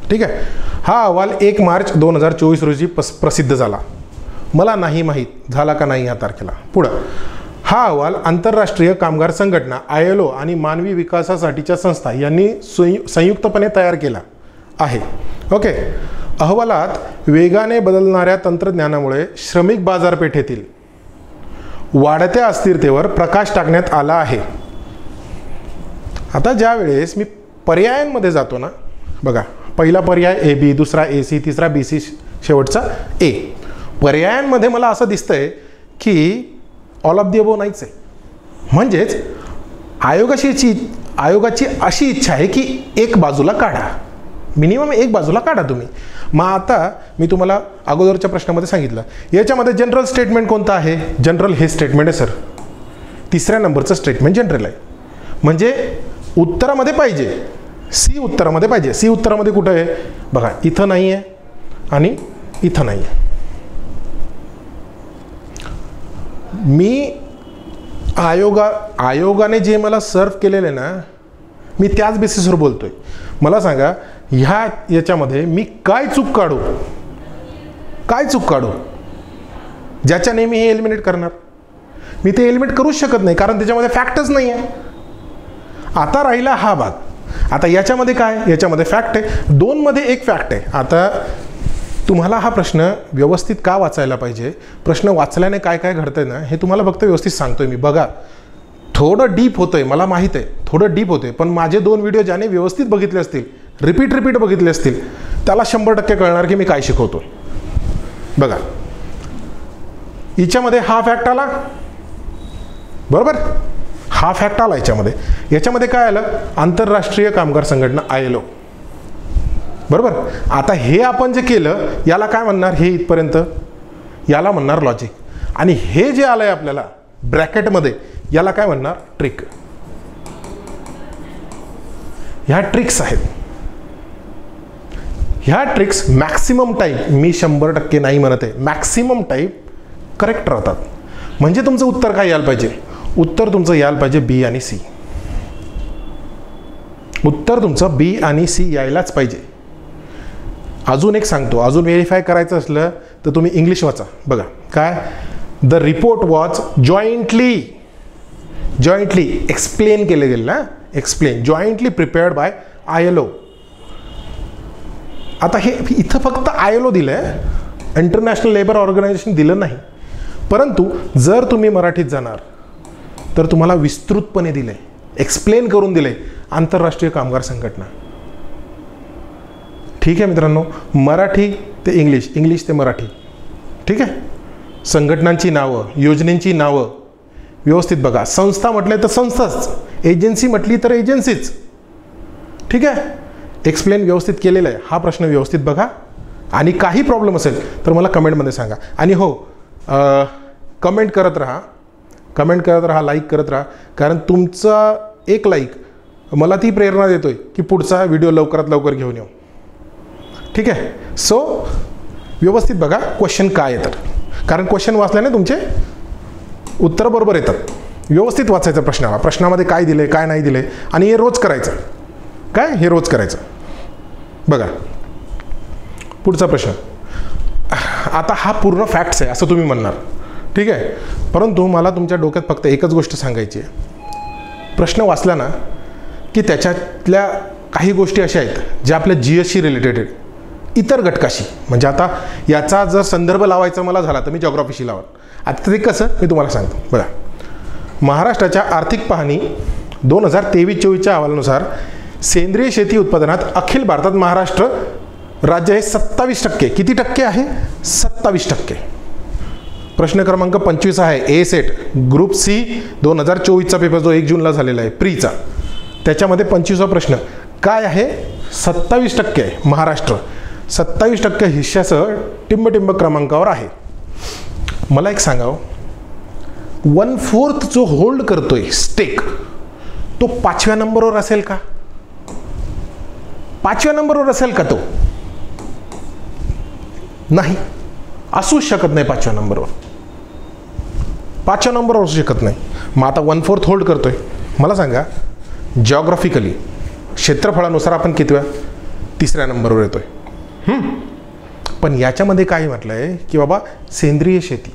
ठीक आहे. हा अहवाल 1 मार्च 2024 रोजी प्रसिद्ध झाला. मला नाही माहीत झाला का नाही या तारखेला. पुढं, हा अहवाल आंतरराष्ट्रीय कामगार संघटना ILO आणि मानवी विकासासाठीच्या संस्था यांनी संयुक्तपणे तयार केला आहे. ओके. अहवालात वेगाने बदलणाऱ्या तंत्रज्ञानामुळे श्रमिक बाजारपेठेतील वाढत्या अस्थिरतेवर प्रकाश टाकण्यात आला आहे. आता ज्या वेळेस मी पर्यायांमध्ये जातो ना, बघा, पहिला पर्याय AB, दुसरा AC, तिसरा BC, शेवटचा A. पर्यायांमध्ये मला असं दिसतंय की ऑल ऑफ दी अबोव नाहीच आहे. म्हणजेच आयोगाची अशी इच्छा आहे की एक बाजूला काढा, मिनिमम एक बाजूला काढा तुम्ही. मग आता मी तुम्हाला अगोदरच्या प्रश्नामध्ये सांगितलं, याच्यामध्ये जनरल स्टेटमेंट कोणतं आहे? जनरल हे स्टेटमेंट आहे सर. तिसऱ्या नंबरचं स्टेटमेंट जनरल आहे. म्हणजे उत्तरामध्ये पाहिजे सी, उत्तरामध्ये पाहिजे. सी उत्तरामध्ये कुठं आहे बघा, इथं नाही आहे आणि इथं नाही आहे. मी आयोगाने जे मला सर्व केलेलं आहे ना, मी त्याच बेसिसवर बोलतोय. मला सांगा, याच्यामध्ये मी काय चूक काढू ज्याच्याने मी हे एलिमिनेट करणार? मी ते एलिमिनेट करूच शकत नाही, कारण त्याच्यामध्ये फॅक्टच नाही आहे. आता राहिला हा भाग. आता याच्यामध्ये काय? याच्यामध्ये फॅक्ट आहे. 2 मध्ये एक फॅक्ट आहे. आता तुम्हाला हा प्रश्न व्यवस्थित का वाचायला पाहिजे, प्रश्न वाचल्याने काय काय घडतंय ना, हे तुम्हाला फक्त व्यवस्थित सांगतोय मी. बघा, थोडं डीप होतंय, मला माहीत आहे, थोडं डीप होतंय. पण माझे 2 व्हिडिओ ज्याने व्यवस्थित बघितले असतील, रिपीट बघितले असतील, त्याला 100% कळणार की मी काय शिकवतो. बघा, हिच्यामध्ये हा फॅक्ट आला, बरोबर, हा फॅक्ट आला याच्यामध्ये. याच्यामध्ये काय आलं? आंतरराष्ट्रीय कामगार संघटना ILO, बरोबर. आता हे आपण जे केलं याला काय म्हणणार? हे इथपर्यंत याला म्हणणार लॉजिक. आणि हे जे आलंय आपल्याला ब्रॅकेटमध्ये, याला काय म्हणणार? ट्रिक. ह्या ट्रिक्स आहेत. ह्या ट्रिक्स मॅक्सिमम टाईम, मी 100% नाही म्हणत आहे, मॅक्सिमम टाईम करेक्ट राहतात. म्हणजे तुमचं उत्तर काय यायला पाहिजे? उत्तर तुमचं यायला पाहिजे B आणि C. उत्तर तुमचं B आणि C यायलाच पाहिजे. अजून एक सांगतो, अजून व्हेरीफाय करायचं असलं तर तुम्ही इंग्लिश वाचा. बघा काय, the report was jointly explain केले गेले ना, explain jointly prepared by ILO. आता हे इथं फक्त ILO दिलंय, इंटरनॅशनल लेबर ऑर्गनायझेशन दिलं नाही. परंतु जर तुम्ही मराठीत जाणार तर तुम्हाला विस्तृतपणे दिले, एक्सप्लेन करून दिले, आंतरराष्ट्रीय कामगार संघटना. ठीक आहे मित्रांनो, मराठी ते इंग्लिश, इंग्लिश ते मराठी. ठीक आहे. संघटनांची नावं, योजनेंची नावं व्यवस्थित बघा. संस्था म्हटले तर संस्थाच, एजन्सी म्हटली तर एजन्सीच. ठीक आहे. एक्सप्लेन व्यवस्थित केलेलं आहे. हा प्रश्न व्यवस्थित बघा आणि काही प्रॉब्लेम असेल तर मला कमेंटमध्ये सांगा. आणि हो, कमेंट करत राहा, लाईक करत राहा, कारण तुमचा एक लाईक मला ती प्रेरणा देतोय की पुढचा व्हिडिओ लवकरात लवकर घेऊन येऊ. ठीक आहे. सो व्यवस्थित बघा क्वेश्चन काय आहे. तर कारण क्वेश्चन वाचल्याने तुमचे उत्तर बरोबर येतात. व्यवस्थित वाचायचं प्रश्नाला, प्रश्नामध्ये काय दिले काय नाही दिले, आणि हे रोज करायचं. काय हे रोज करायचं. बघा पुढचा प्रश्न. आता हा पूर्ण फॅक्ट्स आहे असं तुम्ही म्हणणार, ठीक आहे, परंतु मला तुमच्या डोक्यात फक्त एकच गोष्ट सांगायची आहे. प्रश्न वाचला ना की त्याच्यातल्या काही गोष्टी अशा आहेत ज्या आपल्या GSशी रिलेटेड आहेत, इतर घटकाशी. म्हणजे आता याचा जर संदर्भ लावायचा मला झाला तर मी जॉग्राफीशी लावण. आता ते कसं मी तुम्हाला सांगतो. बघा, महाराष्ट्राच्या आर्थिक पाहणी 2023-24च्या अहवालानुसार सेंद्रिय शेती उत्पादनात अखिल भारतात महाराष्ट्र राज्य आहे 27%. किती टक्के आहे? 27%. प्रश्न क्रमांक 25 आहे ए सेट ग्रुप C 2024चा पेपर जो 1 जूनला झालेला आहे प्रीचा. त्याच्यामध्ये 25वा प्रश्न काय आहे? 27% आहे. महाराष्ट्र 27% हिश्श्यासह टिंबटिंब क्रमांकावर आहे. मला एक सांगावं, 1/4 जो होल्ड करतोय स्टेक तो 5व्या नंबरवर असेल का? 5व्या नंबरवर असेल का? तो नाही, असूच शकत नाही. 5व्या नंबरवर, 5व्या नंबरवर असू शकत नाही. मग आता 1/4 होल्ड करतोय. मला सांगा, जॉग्राफिकली क्षेत्रफळानुसार आपण कितव्या? 3ऱ्या नंबरवर येतोय. पण याच्यामध्ये काय म्हटलं आहे की बाबा सेंद्रिय शेती,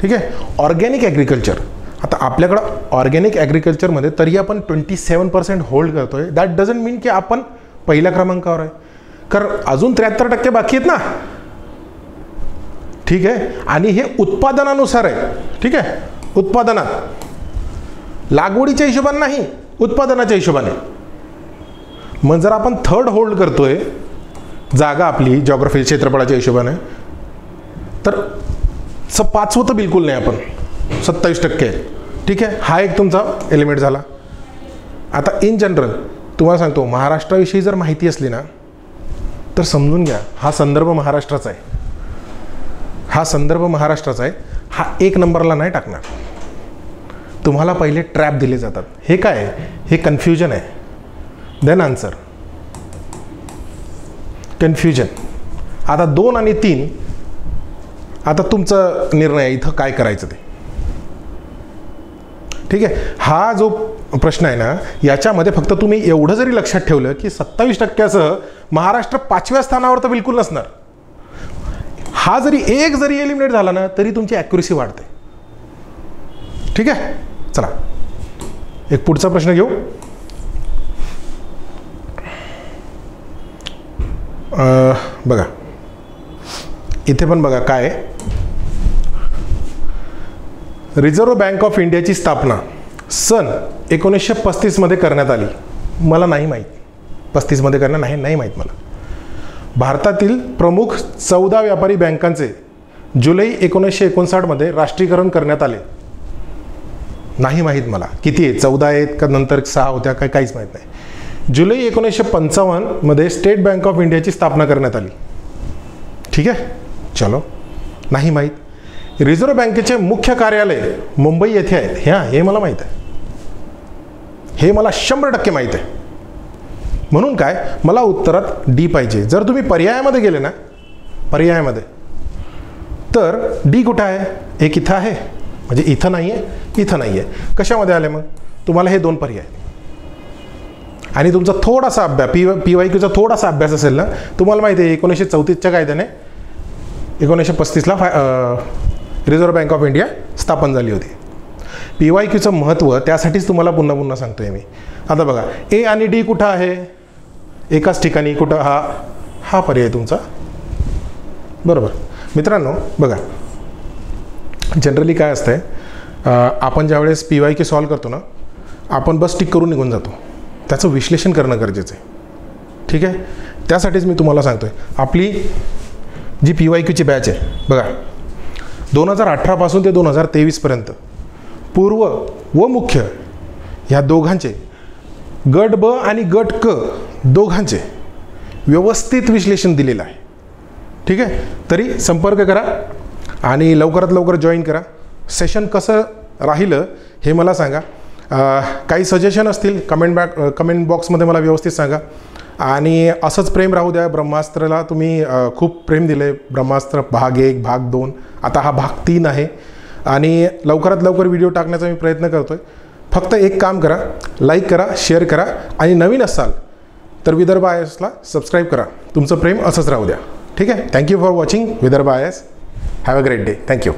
ठीक आहे, ऑर्गॅनिक ॲग्रिकल्चर. आता आपल्याकडं ऑर्गॅनिक ॲग्रिकल्चरमध्ये तरी आपण 27% होल्ड करतोय. दॅट डझंट मीन की आपण पहिल्या क्रमांकावर आहे, कारण अजून 73% बाकी आहेत ना, ठीक आहे. आणि हे उत्पादनानुसार आहे, ठीक आहे, उत्पादनात, लागवडीच्या हिशोबाने नाही, उत्पादनाच्या हिशोबाने. मग जर आपण 3rd होल्ड करतोय जागा आपली जॉग्राफी क्षेत्रफळाच्या हिशोबाने, तर 5वं तर बिलकुल नाही आपण, 27% आहे, ठीक आहे. हा एक तुमचा एलिमेंट झाला. आता इन जनरल तुम्हाला सांगतो, महाराष्ट्राविषयी जर माहिती असली ना तर समजून घ्या, हा संदर्भ महाराष्ट्राचा आहे. हा संदर्भ महाराष्ट्राचा आहे. हा 1 नंबरला नाही टाकणार. तुम्हाला पहिले ट्रॅप दिले जातात. हे काय आहे? हे कन्फ्युजन आहे. Then answer confusion. आता 2 आणि 3 आता तुमचा निर्णय आहे इथं काय करायचं ते, ठीक आहे. हा जो प्रश्न आहे ना याच्यामध्ये फक्त तुम्ही एवढं जरी लक्षात ठेवलं की 27%सह महाराष्ट्र 5व्या स्थानावर तर बिलकुल नसणार. हा जरी एक जरी एलिमिनेट झाला ना तरी तुमची ॲक्युरेसी वाढते, ठीक आहे. चला एक पुढचा प्रश्न घेऊ. बघा इथे पण बघा काय आहे. रिझर्व्ह बँक ऑफ इंडियाची स्थापना सन 1935 मध्ये करण्यात आली. मला नाही माहीत 35 मध्ये करण्यात नाही माहीत मला. भारतातील प्रमुख 14 व्यापारी बँकांचे जुलै 1959 मध्ये राष्ट्रीयकरण करण्यात आले. नाही माहीत मला किती आहे, 14 आहेत का नंतर 6 होत्या काय, काहीच माहीत नाही. जुलै 1955 मध्ये स्टेट बँक ऑफ इंडियाची स्थापना करण्यात आली, ठीक आहे. चलो नाही माहीत. रिझर्व्ह बँकेचे मुख्य कार्यालय मुंबई येथे आहेत. हे मला माहीत आहे, हे मला 100% माहीत आहे. म्हणून काय मला उत्तरात डी पाहिजे. जर तुम्ही पर्यायामध्ये गेले ना, पर्यायामध्ये, तर डी कुठं आहे? एक इथं आहे, म्हणजे इथं नाही आहे, इथं नाही आहे. कशामध्ये आले मग? तुम्हाला हे 2 पर्याय आणि तुमचा थोडासा अभ्यास PYQचा थोडासा अभ्यास असेल ना, तुम्हाला माहिती आहे 1934च्या कायद्याने 1935ला रिझर्व्ह बँक ऑफ इंडिया स्थापन झाली होती. PYQचं महत्त्व त्यासाठीच तुम्हाला पुन्हा पुन्हा सांगतोय मी. आता बघा ए आणि डी कुठं आहे? एकाच ठिकाणी. कुठं? हा पर्याय तुमचा बरोबर. मित्रांनो बघा जनरली काय असतंय, आपण ज्यावेळेस PYQ सॉल्व करतो ना आपण बस टिक करून निघून जातो. त्याचं विश्लेषण करणं गरजेचं आहे, ठीक आहे. त्यासाठीच मी तुम्हाला सांगतोय आपली जी PYQची बॅच आहे बघा 2018 पासून ते 2023 पर्यंत पूर्व व मुख्य ह्या दोघांचे गट ब आणि गट क दोघांचे व्यवस्थित विश्लेषण दिलेलं आहे, ठीक आहे. तरी संपर्क करा आणि लवकरात लवकर जॉईन करा. सेशन कसं राहिलं हे मला सांगा. काही सजेशन असतील कमेंट बॉक्समध्ये मला व्यवस्थित सांगा. आणि असंच प्रेम राहू द्या. ब्रह्मास्त्राला तुम्ही खूप प्रेम दिलं आहे. ब्रह्मास्त्र भाग 1, भाग 2, आता हा भाग 3 आहे. आणि लवकरात लवकर व्हिडिओ टाकण्याचा मी प्रयत्न करतो आहे. फक्त एक काम करा, लाईक करा, शेअर करा आणि नवीन असाल तर विदर्भ IASला सबस्क्राईब करा. तुमचं प्रेम असंच राहू द्या. ठीक आहे. Thank you for watching Vidarbha IAS. Have a great day. Thank you.